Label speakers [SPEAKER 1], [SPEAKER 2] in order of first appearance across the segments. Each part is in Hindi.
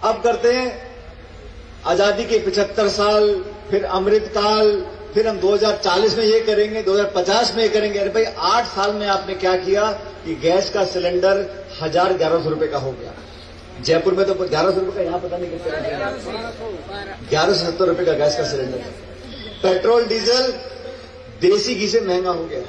[SPEAKER 1] अब करते हैं आजादी के 75 साल, फिर अमृत काल, फिर हम 2040 में ये करेंगे, 2050 में ये करेंगे। अरे भाई 8 साल में आपने क्या किया कि गैस का सिलेंडर 1100 रुपए का हो गया। जयपुर में तो 1100 रुपए का, यहां पता नहीं कितने 1170 रुपए का गैस का सिलेंडर। पेट्रोल डीजल देसी घी से महंगा हो गया।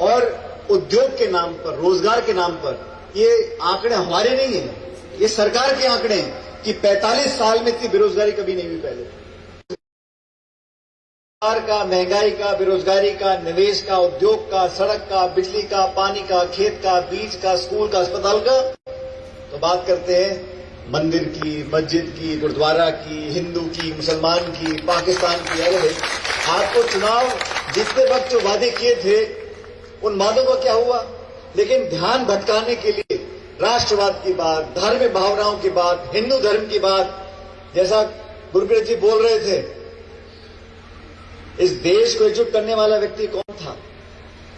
[SPEAKER 1] और उद्योग के नाम पर, रोजगार के नाम पर, ये आंकड़े हमारे नहीं है, ये सरकार के आंकड़े हैं कि 45 साल में इतनी बेरोजगारी कभी नहीं हुई पहले। का, महंगाई का, बेरोजगारी का, निवेश का, उद्योग का, सड़क का, बिजली का, पानी का, खेत का, बीज का, स्कूल का, अस्पताल का। तो बात करते हैं मंदिर की, मस्जिद की, गुरुद्वारा की, हिंदू की, मुसलमान की, पाकिस्तान की। अरे भाई आपको चुनाव जीतते वक्त जो वादे किए थे उन वादों का क्या हुआ? लेकिन ध्यान भटकाने के लिए राष्ट्रवाद की बात, धार्मिक भावनाओं की बात, हिंदू धर्म की बात, जैसा गुरप्रीत जी बोल रहे थे, इस देश को एकजुट करने वाला व्यक्ति कौन था?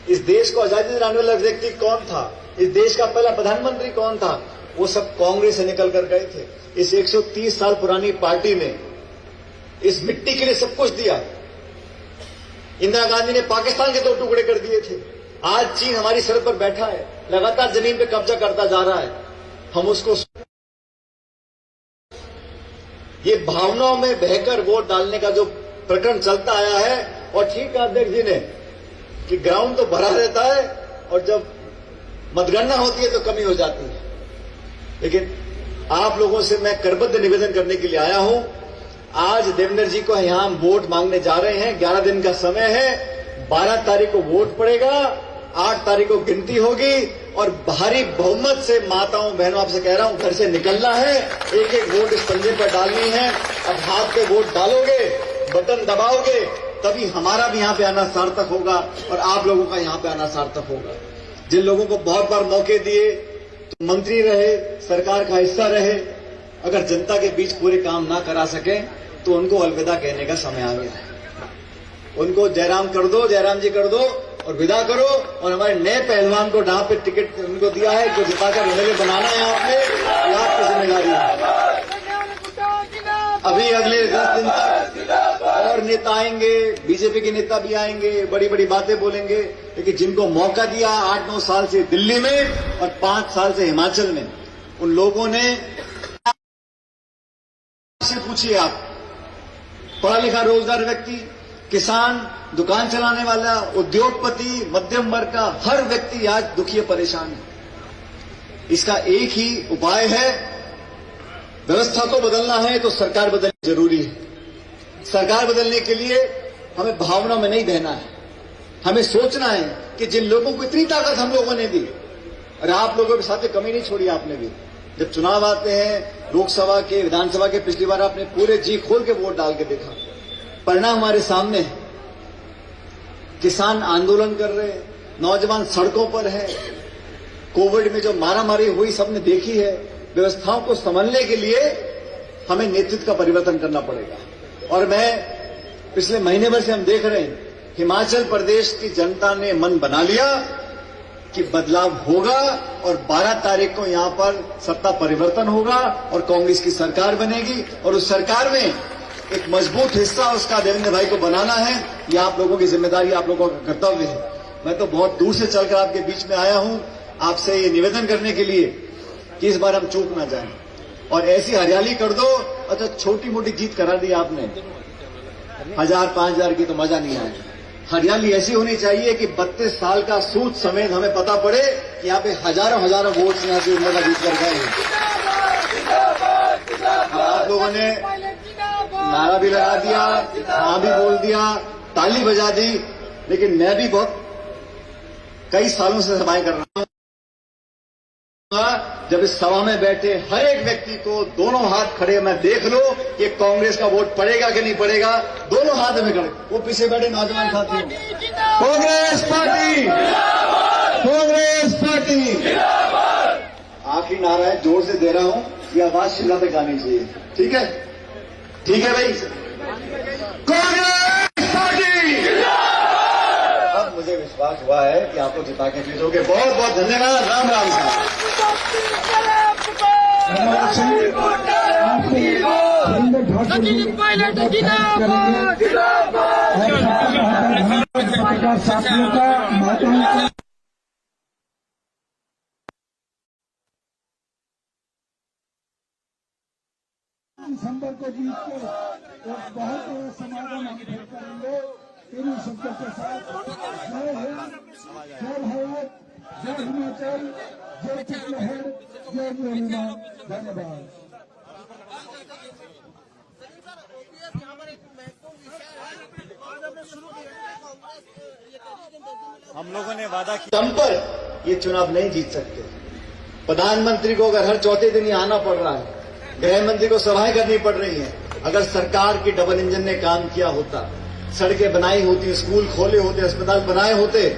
[SPEAKER 1] इस देश को आजादी दिलाने वाला व्यक्ति कौन था? इस देश का पहला प्रधानमंत्री कौन था? वो सब कांग्रेस से निकल कर गए थे। इस 130 साल पुरानी पार्टी ने इस मिट्टी के लिए सब कुछ दिया। इंदिरा गांधी ने पाकिस्तान के 2 टुकड़े कर दिए थे। आज चीन हमारी सरहद पर बैठा है, लगातार जमीन पे कब्जा करता जा रहा है। हम उसको ये भावनाओं में बहकर वोट डालने का जो प्रकरण चलता आया है। और ठीक कहा अध्यक्ष जी ने कि ग्राउंड तो भरा रहता है और जब मतगणना होती है तो कमी हो जाती है। लेकिन आप लोगों से मैं करबद्ध निवेदन करने के लिए आया हूं। आज देवेंद्र जी को यहां हम वोट मांगने जा रहे हैं। 11 दिन का समय है। 12 तारीख को वोट पड़ेगा, 8 तारीख को गिनती होगी और भारी बहुमत से माताओं बहनों आपसे कह रहा हूं, घर से निकलना है। एक एक वोट इस पंजे पर डालनी है। अब हाथ पे वोट डालोगे, बटन दबाओगे, तभी हमारा भी यहां पे आना सार्थक होगा और आप लोगों का यहां पे आना सार्थक होगा। जिन लोगों को बहुत बार मौके दिए, तो मंत्री रहे, सरकार का हिस्सा रहे, अगर जनता के बीच पूरे काम ना करा सके तो उनको अलविदा कहने का समय आ गया है। उनको जयराम कर दो, जयराम जी कर दो और विदा करो। और हमारे नए पहलवान को जहां पे टिकट उनको दिया है, जो जिताकर एमएलए बनाना है यहाँ पे, ये आपकी जिम्मेदारी है। अभी अगले 10 दिन तक और नेता आएंगे, बीजेपी के नेता भी आएंगे, बड़ी बड़ी बातें बोलेंगे। लेकिन जिनको मौका दिया 8-9 साल से दिल्ली में और 5 साल से हिमाचल में, उन लोगों ने से पूछिए आप, पढ़ा लिखा रोजगार व्यक्ति, किसान, दुकान चलाने वाला, उद्योगपति, मध्यम वर्ग का हर व्यक्ति आज दुखी परेशान है। इसका एक ही उपाय है, व्यवस्था को बदलना है तो सरकार बदलनी जरूरी है। सरकार बदलने के लिए हमें भावना में नहीं बहना है। हमें सोचना है कि जिन लोगों को इतनी ताकत हम लोगों ने दी, और आप लोगों के साथ में कमी नहीं छोड़ी आपने भी। जब चुनाव आते हैं लोकसभा के, विधानसभा के, पिछली बार आपने पूरे जी खोल के वोट डाल के देखा। परिणाम हमारे सामने है। किसान आंदोलन कर रहे हैं, नौजवान सड़कों पर है, कोविड में जो मारामारी हुई सबने देखी है। व्यवस्थाओं को संभालने के लिए हमें नेतृत्व का परिवर्तन करना पड़ेगा। और मैं पिछले महीने भर से हम देख रहे हैं, हिमाचल प्रदेश की जनता ने मन बना लिया कि बदलाव होगा और 12 तारीख को यहां पर सत्ता परिवर्तन होगा और कांग्रेस की सरकार बनेगी। और उस सरकार में एक मजबूत हिस्सा उसका देवेंद्र भाई को बनाना है। यह आप लोगों की जिम्मेदारी, आप लोगों का कर्तव्य है। मैं तो बहुत दूर से चलकर आपके बीच में आया हूं आपसे ये निवेदन करने के लिए कि इस बार हम चूक ना जाएं और ऐसी हरियाली कर दो। अच्छा, छोटी मोटी जीत करा दी आपने, 1000-5000 की तो मजा नहीं आया। हरियाली ऐसी होनी चाहिए कि 32 साल का सूद समेत हमें पता पड़े कि यहाँ पे हजारों हजारों वोट यहाँ से उम्मीदवार जीत कर गए हैं। आप लोगों ने नारा भी लगा दिया, हाँ भी बोल दिया, ताली बजा दी। लेकिन मैं भी बहुत कई सालों से सभाएं कर रहा हूं। जब इस सभा में बैठे हर एक व्यक्ति को दोनों हाथ खड़े मैं देख लो कि कांग्रेस का वोट पड़ेगा कि नहीं पड़ेगा, दोनों हाथ में खड़े। वो पीछे बैठे नौजवान साथी, कांग्रेस पार्टी, कांग्रेस पार्टी। आखिरी नारा है, जोर से दे रहा हूं, ये आवाज शिमला तक आनी चाहिए। ठीक है, ठीक है भाई, कांग्रेस पार्टी। अब मुझे विश्वास हुआ है कि आप लोग जिता के जीतोगे। बहुत बहुत धन्यवाद। राम राम साहब।
[SPEAKER 2] साथियों का माताओं दिसंबर को जीत के एक बहुत बड़ा समागम हम फिर करेंगे। इन्हीं शब्दों के साथ जय हिंद, जय भारत, जय हिमाचल, जय चित्तलहर, जय जोरीमा। धन्यवाद।
[SPEAKER 1] हम लोगों ने वादा किया दम पर ये चुनाव नहीं जीत सकते। प्रधानमंत्री को अगर हर चौथे दिन ही आना पड़ रहा है, गृह मंत्री को सभाएं करनी पड़ रही हैं, अगर सरकार की डबल इंजन ने काम किया होता, सड़कें बनाई होती, स्कूल खोले होते, अस्पताल बनाए होते,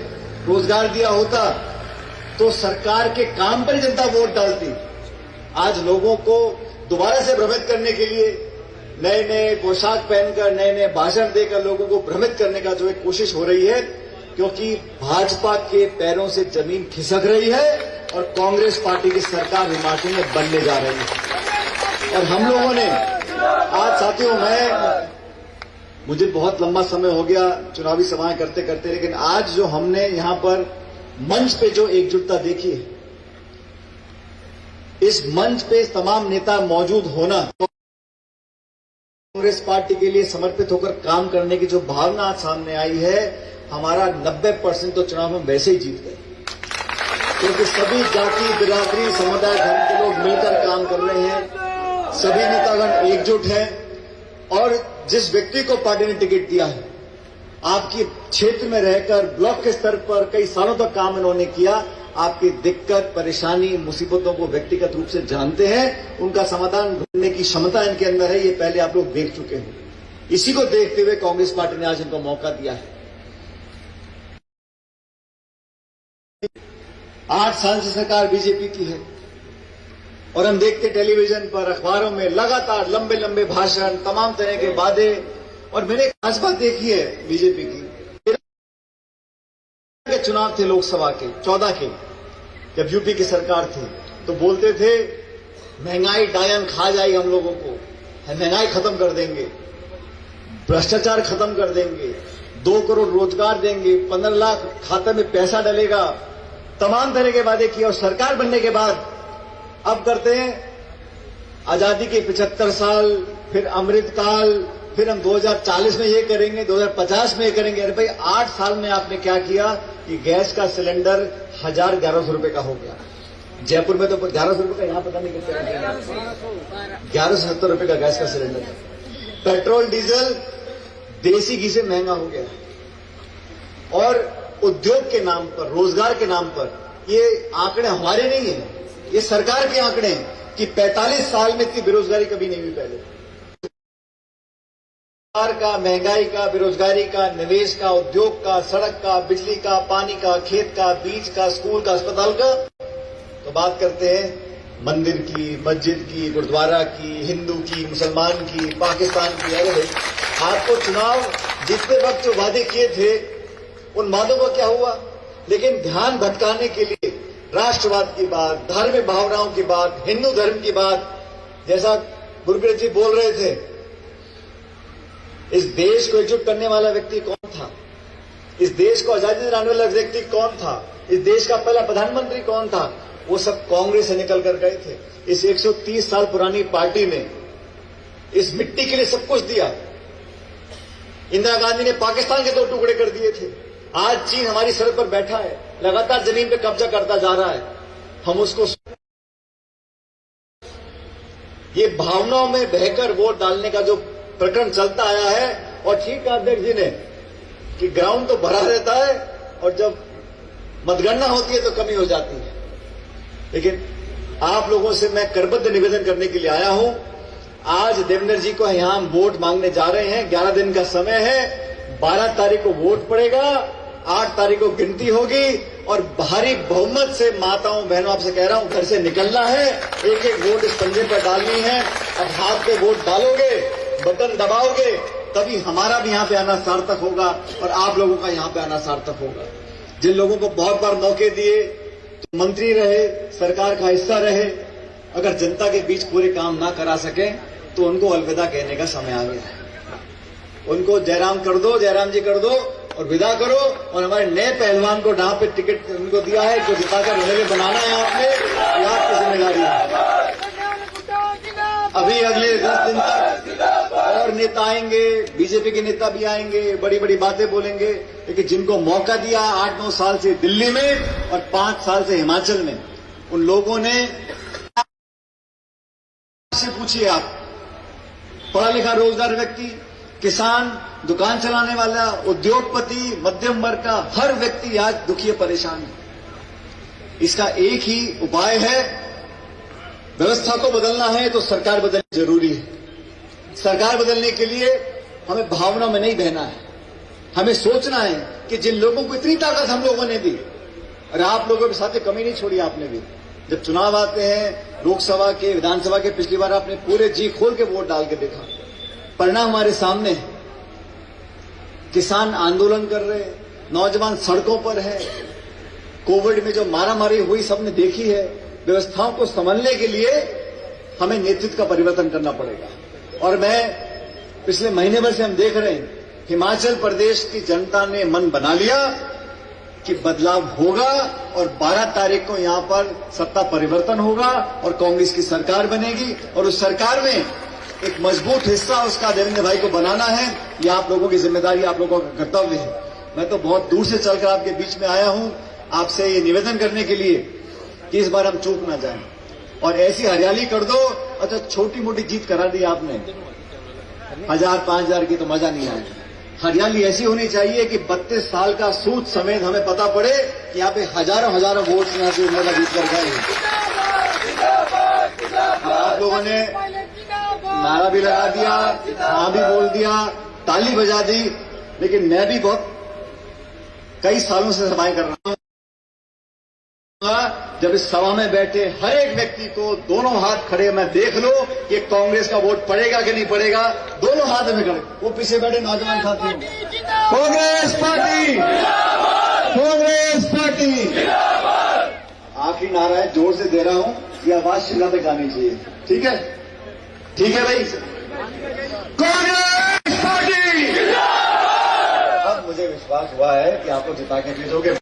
[SPEAKER 1] रोजगार दिया होता, तो सरकार के काम पर ही जनता वोट डालती। आज लोगों को दोबारा से भ्रमित करने के लिए नए नए पोशाक पहनकर, नए नए भाषण देकर लोगों को भ्रमित करने का जो एक कोशिश हो रही है, क्योंकि भाजपा के पैरों से जमीन खिसक रही है और कांग्रेस पार्टी की सरकार हिमाचल में बनने जा रही है। और हम लोगों ने आज, साथियों, मुझे बहुत लंबा समय हो गया चुनावी सभाएं करते करते, लेकिन आज जो हमने यहां पर मंच पे जो एकजुटता देखी है, इस मंच पे तमाम नेता मौजूद होना, कांग्रेस पार्टी के लिए समर्पित होकर काम करने की जो भावना आज सामने आई है, हमारा 90% तो चुनाव में वैसे ही जीत गए, क्योंकि सभी जाति, बिरादरी, समुदाय, धर्म के लोग मिलकर काम कर रहे हैं, सभी नेतागण एकजुट हैं। और जिस व्यक्ति को पार्टी ने टिकट दिया है, आपकी क्षेत्र में रहकर ब्लॉक के स्तर पर कई सालों तक काम इन्होंने किया, आपकी दिक्कत, परेशानी, मुसीबतों को व्यक्तिगत रूप से जानते हैं, उनका समाधान ढूंढने की क्षमता इनके अंदर है, ये पहले आप लोग देख चुके हैं। इसी को देखते हुए कांग्रेस पार्टी ने आज इनको मौका दिया है। 8 साल से सरकार बीजेपी की है और हम देखते टेलीविजन पर, अखबारों में लगातार लंबे लंबे भाषण, तमाम तरह के वादे। और मैंने एक खास बात देखी है बीजेपी की, के चुनाव थे लोकसभा के 14 के, जब यूपी की सरकार थी, तो बोलते थे महंगाई डायन खा जाएगी, हम लोगों को महंगाई खत्म कर देंगे, भ्रष्टाचार खत्म कर देंगे, 2 करोड़ रोजगार देंगे, 15 लाख खाते में पैसा डलेगा, तमाम तरह के वादे किए। और सरकार बनने के बाद अब करते हैं आजादी के 75 साल, फिर अमृतकाल, फिर हम 2040 में ये करेंगे, 2050 में ये करेंगे। अरे भाई, 8 साल में आपने क्या किया कि गैस का सिलेंडर 1100 रुपए का हो गया। जयपुर में तो 1100 रुपए का, यहां पता नहीं कितना, 1170 रुपए का गैस का सिलेंडर। पेट्रोल डीजल देसी घी से महंगा हो गया। और उद्योग के नाम पर, रोजगार के नाम पर, ये आंकड़े हमारे नहीं है, ये सरकार के आंकड़े हैं कि 45 साल में इतनी बेरोजगारी कभी नहीं हुई पहले। सरकार का, महंगाई का, बेरोजगारी का, निवेश का, उद्योग का, सड़क का, बिजली का, पानी का, खेत का, बीज का, स्कूल का, अस्पताल का। तो बात करते हैं मंदिर की, मस्जिद की, गुरुद्वारा की, हिंदू की, मुसलमान की, पाकिस्तान की। अरे भाई, आपको चुनाव जीतते वक्त जो वादे किए थे, उन वादों का क्या हुआ? लेकिन ध्यान भटकाने के लिए राष्ट्रवाद की बात, धार्मिक भावनाओं की बात, हिंदू धर्म की बात, जैसा गुरप्रीत जी बोल रहे थे, इस देश को एकजुट करने वाला व्यक्ति कौन था? इस देश को आजादी दिलाने वाला व्यक्ति कौन था? इस देश का पहला प्रधानमंत्री कौन था? वो सब कांग्रेस से निकल कर गए थे। इस 130 साल पुरानी पार्टी ने इस मिट्टी के लिए सब कुछ दिया। इंदिरा गांधी ने पाकिस्तान के 2 टुकड़े कर दिए थे। आज चीन हमारी सरहद पर बैठा है, लगातार जमीन पे कब्जा करता जा रहा है। हम उसको, ये भावनाओं में बहकर वोट डालने का जो प्रकरण चलता आया है। और ठीक कहा अध्यक्ष जी ने कि ग्राउंड तो भरा रहता है और जब मतगणना होती है तो कमी हो जाती है। लेकिन आप लोगों से मैं करबद्ध निवेदन करने के लिए आया हूं। आज देवेंद्र जी को यहां हम वोट मांगने जा रहे हैं। 11 दिन का समय है। 12 तारीख को वोट पड़ेगा, 8 तारीख को गिनती होगी और भारी बहुमत से माताओं बहनों आपसे कह रहा हूं, घर से निकलना है। एक एक वोट इस पंजे पर डालनी है। अब हाथ पे वोट डालोगे, बटन दबाओगे, तभी हमारा भी यहां पे आना सार्थक होगा और आप लोगों का यहां पे आना सार्थक होगा। जिन लोगों को बहुत बार मौके दिए, तो मंत्री रहे, सरकार का हिस्सा रहे, अगर जनता के बीच पूरे काम ना करा सके तो उनको अलविदा कहने का समय आ गया है। उनको जयराम कर दो, जयराम जी कर दो और विदा करो। और हमारे नए पहलवान को जहां पे टिकट उनको दिया है, जो जिताकर रहे बनाना है आपने, ये आपकी जिम्मेदारी है। अभी अगले 10 दिन तक और नेता आएंगे, बीजेपी के नेता भी आएंगे, बड़ी बड़ी बातें बोलेंगे, लेकिन जिनको मौका दिया 8-9 साल से दिल्ली में और 5 साल से हिमाचल में, उन लोगों ने से पूछिए आप, पढ़ा लिखा रोजगार व्यक्ति, किसान, दुकान चलाने वाला, उद्योगपति, मध्यम वर्ग का हर व्यक्ति आज दुखी परेशान है। इसका एक ही उपाय है, व्यवस्था को बदलना है तो सरकार बदलनी जरूरी है। सरकार बदलने के लिए हमें भावना में नहीं बहना है, हमें सोचना है कि जिन लोगों को इतनी ताकत हम लोगों ने दी, और आप लोगों के साथ कमी नहीं छोड़ी आपने भी। जब चुनाव आते हैं लोकसभा के, विधानसभा के, पिछली बार आपने पूरे जी खोल के वोट डाल के देखा, परिणाम हमारे सामने है। किसान आंदोलन कर रहे, नौजवान सड़कों पर है, कोविड में जो मारामारी हुई सबने देखी है। व्यवस्थाओं को संभालने के लिए हमें नेतृत्व का परिवर्तन करना पड़ेगा। और मैं पिछले महीने भर से हम देख रहे हैं, हिमाचल प्रदेश की जनता ने मन बना लिया कि बदलाव होगा और 12 तारीख को यहां पर सत्ता परिवर्तन होगा और कांग्रेस की सरकार बनेगी। और उस सरकार में एक मजबूत हिस्सा उसका देवेंद्र भाई को बनाना है। यह आप लोगों की जिम्मेदारी, आप लोगों का कर्तव्य है। मैं तो बहुत दूर से चलकर आपके बीच में आया हूं आपसे ये निवेदन करने के लिए कि इस बार हम चूक ना जाएं और ऐसी हरियाली कर दो। अच्छा, छोटी मोटी जीत करा दी आपने, 1000-5000 की तो मजा नहीं आया। हरियाली ऐसी होनी चाहिए कि 32 साल का सूद समेत हमें पता पड़े कि यहाँ पे हजारों वोट यहाँ से उम्मीदवार जीत कर गए। आप लोगों ने नारा भी लगा दिया, हाँ भी बोल दिया, ताली बजा दी, लेकिन मैं भी बहुत कई सालों से सभाएं कर रहा हूं। जब इस सभा में बैठे हर एक व्यक्ति को दोनों हाथ खड़े मैं देख लो कि कांग्रेस का वोट पड़ेगा कि नहीं पड़ेगा, दोनों हाथ में खड़े। वो पीछे बैठे नौजवान साथी, कांग्रेस पार्टी, कांग्रेस पार्टी। आखिरी नारा है, जोर से दे रहा हूं, ये आवाज शिमला तक आनी चाहिए। ठीक है, ठीक है भाई, कांग्रेस पार्टी। अब मुझे विश्वास हुआ है कि आप लोग जिता के भेजोगे।